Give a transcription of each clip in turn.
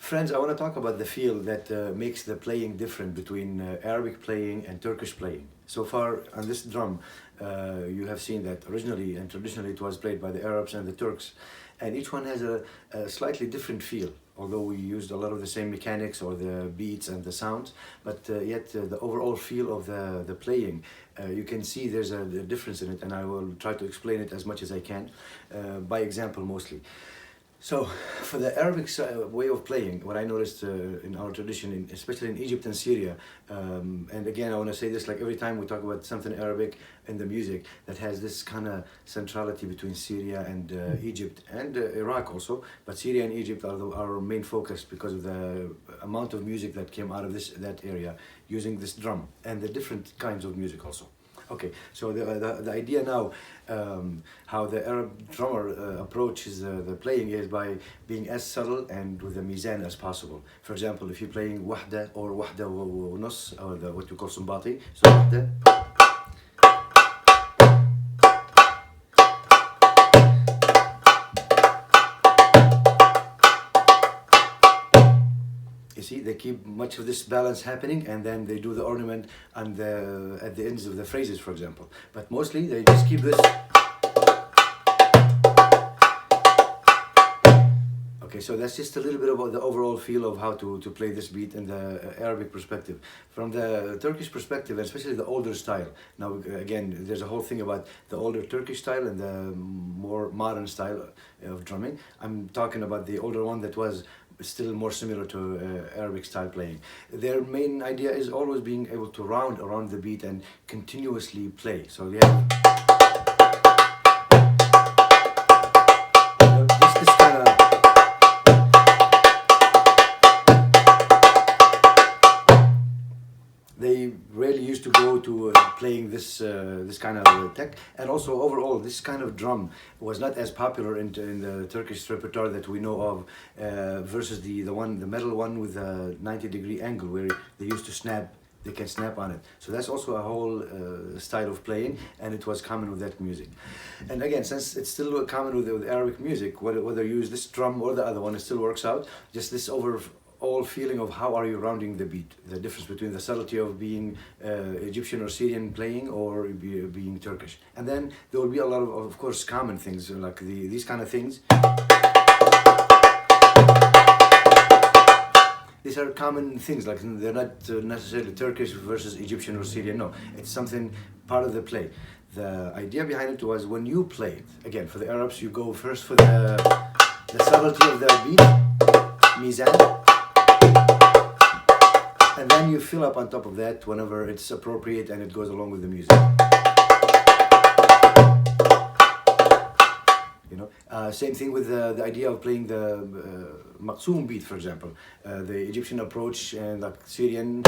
Friends, I want to talk about the feel that makes the playing different between Arabic playing and Turkish playing. So far on this drum, you have seen that originally and traditionally it was played by the Arabs and the Turks, and each one has a slightly different feel, although we used a lot of the same mechanics or the beats and the sounds, but yet the overall feel of the playing, you can see there's a difference in it, and I will try to explain it as much as I can, by example mostly. So, for the Arabic way of playing, what I noticed in our tradition, especially in Egypt and Syria, and again I want to say this like every time we talk about something Arabic in the music, that has this kind of centrality between Syria and Egypt and Iraq also, but Syria and Egypt are our main focus because of the amount of music that came out of that area using this drum and the different kinds of music also. Okay, so the idea now, how the Arab drummer approaches the playing is by being as subtle and with the mizan as possible. For example, if you're playing wahda or wahda wa nus, or what you call sumbati, so wahda. You see, they keep much of this balance happening, and then they do the ornament and at the ends of the phrases, for example. But mostly they just keep this. Okay, so that's just a little bit about the overall feel of how to play this beat in the Arabic perspective. From the Turkish perspective, especially the older style. Now, again, there's a whole thing about the older Turkish style and the more modern style of drumming. I'm talking about the older one that was still more similar to Arabic style playing. Their main idea is always being able to round around the beat and continuously play. So they have this kind of. They really used to go to playing this kind of tech, and also overall this kind of drum was not as popular in the Turkish repertoire that we know of, versus the metal one with a 90-degree angle where they used to snap. They can snap on it. So that's also a whole style of playing, and it was common with that music. And again, since it's still common with Arabic music, whether you use this drum or the other one, it still works out. Just this overall feeling of how are you rounding the beat, the difference between the subtlety of being Egyptian or Syrian playing or being Turkish. And then there will be a lot of course, common things like these kind of things. These are common things, like they're not necessarily Turkish versus Egyptian or Syrian, no. It's something part of the play. The idea behind it was when you play it, again, for the Arabs, you go first for the subtlety of the beat, mizan, and then you fill up on top of that whenever it's appropriate and it goes along with the music. You know, same thing with the idea of playing the maqsoom beat, for example, the Egyptian approach and like Syrian.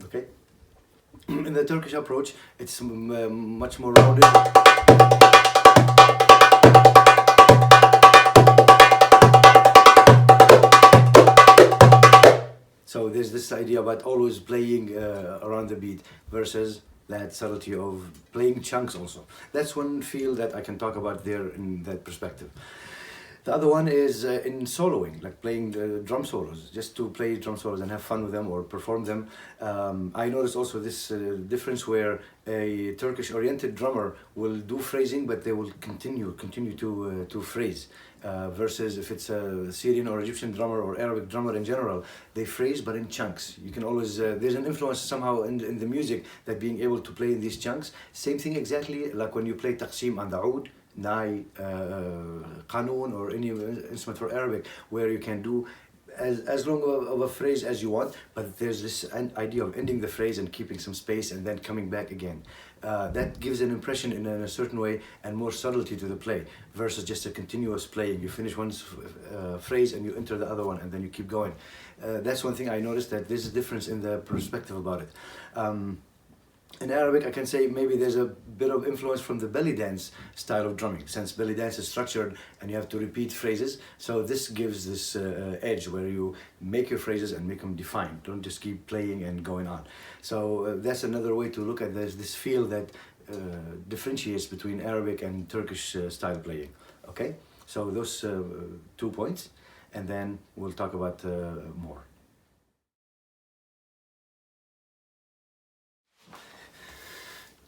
Okay, in the Turkish approach, it's much more rounded. So there's this idea about always playing around the beat versus that subtlety of playing chunks also. That's one feel that I can talk about there in that perspective. The other one is in soloing, like playing the drum solos, just to play drum solos and have fun with them or perform them. I noticed also this difference where a Turkish-oriented drummer will do phrasing, but they will continue to phrase. Versus if it's a Syrian or Egyptian drummer or Arabic drummer in general, they phrase but in chunks. You can always, there's an influence somehow in the music that being able to play in these chunks. Same thing exactly like when you play taqsim on the oud, nai, qanun, or any instrument for Arabic, where you can do as long of a phrase as you want, but there's this idea of ending the phrase and keeping some space and then coming back again. That gives an impression in a certain way and more subtlety to the play versus just a continuous playing. You finish one phrase and you enter the other one and then you keep going. That's one thing I noticed, that there's a difference in the perspective about it. In Arabic, I can say maybe there's a bit of influence from the belly dance style of drumming, since belly dance is structured and you have to repeat phrases. So this gives this edge where you make your phrases and make them defined. Don't just keep playing and going on. So that's another way to look at this feel that differentiates between Arabic and Turkish style playing. Okay, so those 2 points, and then we'll talk about more.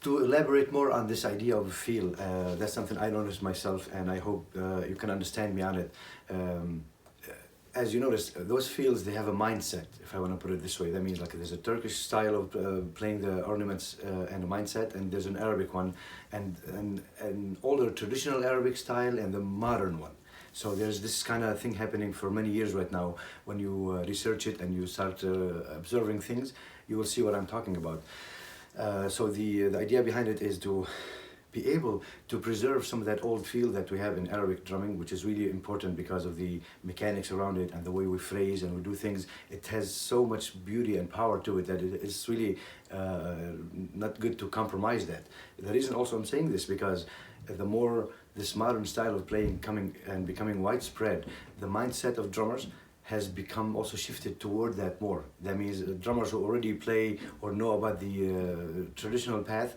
To elaborate more on this idea of feel, that's something I noticed myself, and I hope you can understand me on it. As you notice, those feels, they have a mindset, if I want to put it this way. That means like there's a Turkish style of playing the ornaments and a mindset, and there's an Arabic one, and an older traditional Arabic style and the modern one. So there's this kind of thing happening for many years right now. When you research it and you start observing things, you will see what I'm talking about. So the idea behind it is to be able to preserve some of that old feel that we have in Arabic drumming, which is really important because of the mechanics around it and the way we phrase and we do things. It has so much beauty and power to it that it's really not good to compromise that. The reason also I'm saying this, because the more this modern style of playing coming and becoming widespread, the mindset of drummers has become also shifted toward that more. That means drummers who already play or know about the traditional path,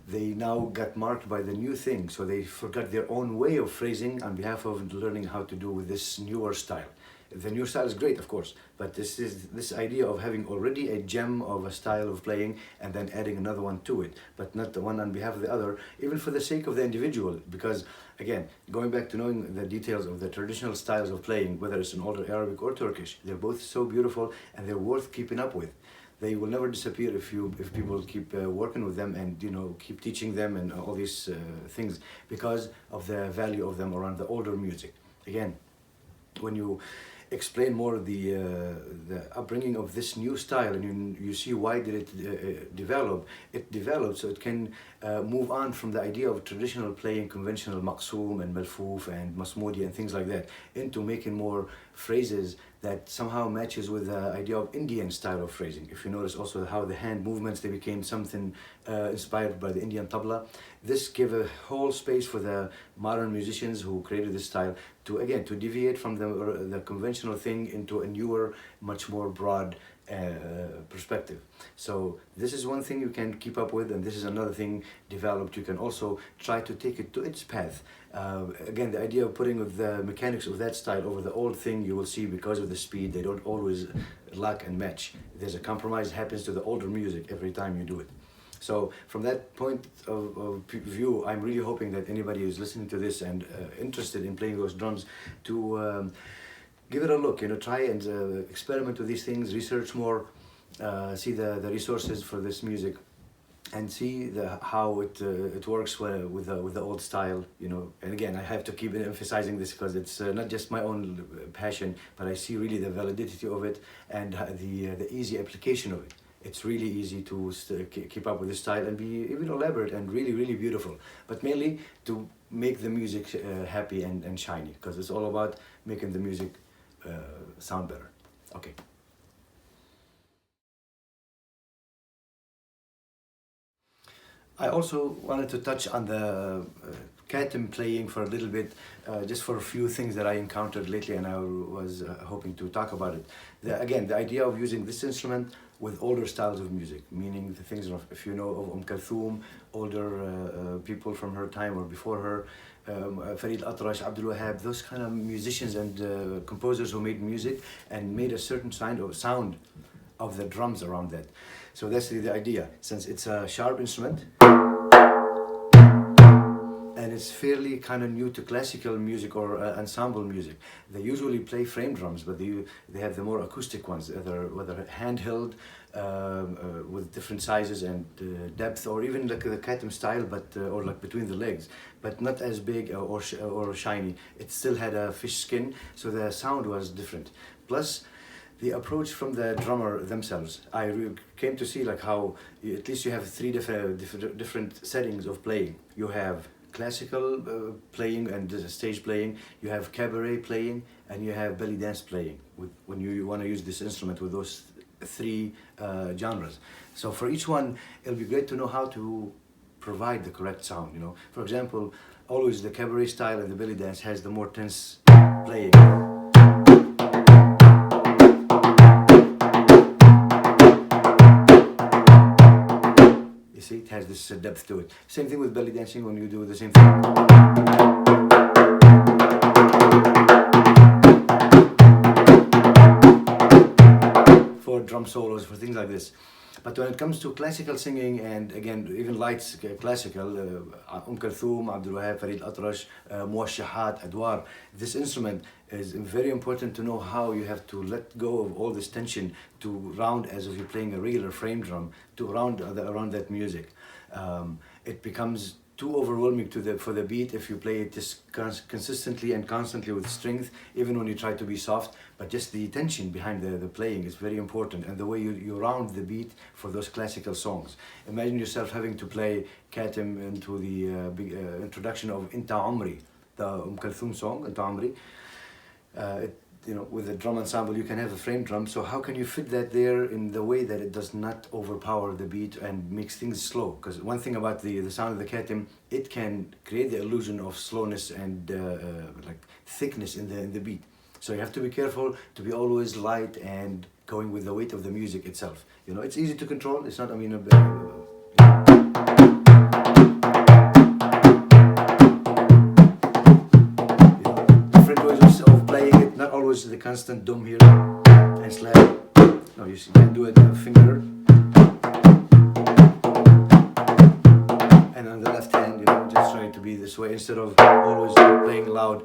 they now got marked by the new thing, so they forgot their own way of phrasing on behalf of learning how to do with this newer style. The new style is great, of course, but this idea of having already a gem of a style of playing and then adding another one to it, but not the one on behalf of the other, even for the sake of the individual. Because again, going back to knowing the details of the traditional styles of playing, whether it's an older Arabic or Turkish, they're both so beautiful and they're worth keeping up with. They will never disappear if people keep working with them and keep teaching them and all these things, because of the value of them around the older music. Again, when you explain more the upbringing of this new style, and you see why did it develop. It developed so it can move on from the idea of traditional playing, conventional maqsoom and malfouf and masmoudi and things like that, into making more phrases that somehow matches with the idea of Indian style of phrasing. If you notice also how the hand movements, they became something inspired by the Indian tabla. This gave a whole space for the modern musicians who created this style to, again, to deviate from the conventional thing into a newer, much more broad perspective. So this is one thing you can keep up with, and this is another thing developed. You can also try to take it to its path. Again, the idea of putting the mechanics of that style over the old thing, you will see because of the speed, they don't always lock and match. There's a compromise happens to the older music every time you do it. So from that point of view, I'm really hoping that anybody who's listening to this and interested in playing those drums to give it a look, try and experiment with these things, research more, see the resources for this music, and see how it works with the old style, And again, I have to keep emphasizing this because it's not just my own passion, but I see really the validity of it and the easy application of it. It's really easy to keep up with this style and be even elaborate and really, really beautiful. But mainly to make the music happy and shiny, because it's all about making the music sound better. Okay. I also wanted to touch on the Katem playing for a little bit, just for a few things that I encountered lately, and I was hoping to talk about it. Again, the idea of using this instrument with older styles of music, meaning the things of, if you know of Kulthum, older people from her time or before her, Farid Atrash, Abdul Wahab, those kind of musicians and composers who made music and made a certain sound of the drums around that. So that's the idea, since it's a sharp instrument and it's fairly kind of new to classical music or ensemble music. They usually play frame drums, but they have the more acoustic ones, whether handheld with different sizes and depth, or even like the Katem style, but or like between the legs, but not as big or shiny. It still had a fish skin, so the sound was different. Plus, the approach from the drummer themselves. I came to see like how at least you have three different settings of playing. You have classical playing and stage playing, you have cabaret playing, and you have belly dance playing when you want to use this instrument with those three genres. So for each one, it'll be great to know how to provide the correct sound. You know, for example, always the cabaret style and the belly dance has the more tense playing. You see, it has this depth to it. Same thing with belly dancing when you do the same thing. For drum solos, for things like this. But when it comes to classical singing, and again, even light classical, Kulthum, Abdul Wahab, Farid Atrash, Muwashahat, Adwar, this instrument is very important to know how you have to let go of all this tension to round as if you're playing a regular frame drum, to round around that music. It becomes too overwhelming for the beat if you play it just consistently and constantly with strength, even when you try to be soft. But just the tension behind the playing is very important, and the way you round the beat for those classical songs. Imagine yourself having to play Katem into the introduction of Inta Umri, the Kulthum song, Inta Umri. You know, with a drum ensemble, you can have a frame drum. So how can you fit that there in the way that it does not overpower the beat and makes things slow? Because one thing about the sound of the Katem, it can create the illusion of slowness and like thickness in the beat. So you have to be careful to be always light and going with the weight of the music itself. You know, it's easy to control. It's not, I mean, always the constant dum here and slap. No, you can do it with a finger. And on the left hand, you know, just trying to be this way instead of always playing loud.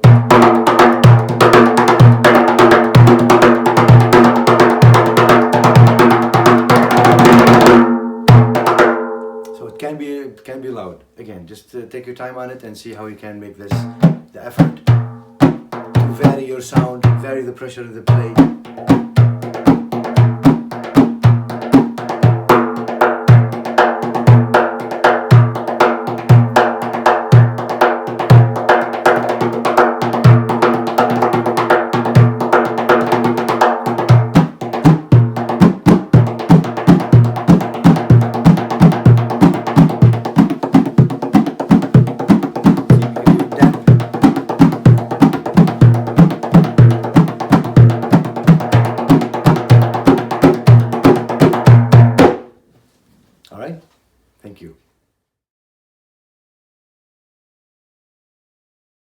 So it can be loud. Again, just take your time on it and see how you can make this the effort. Vary your sound, vary the pressure of the play.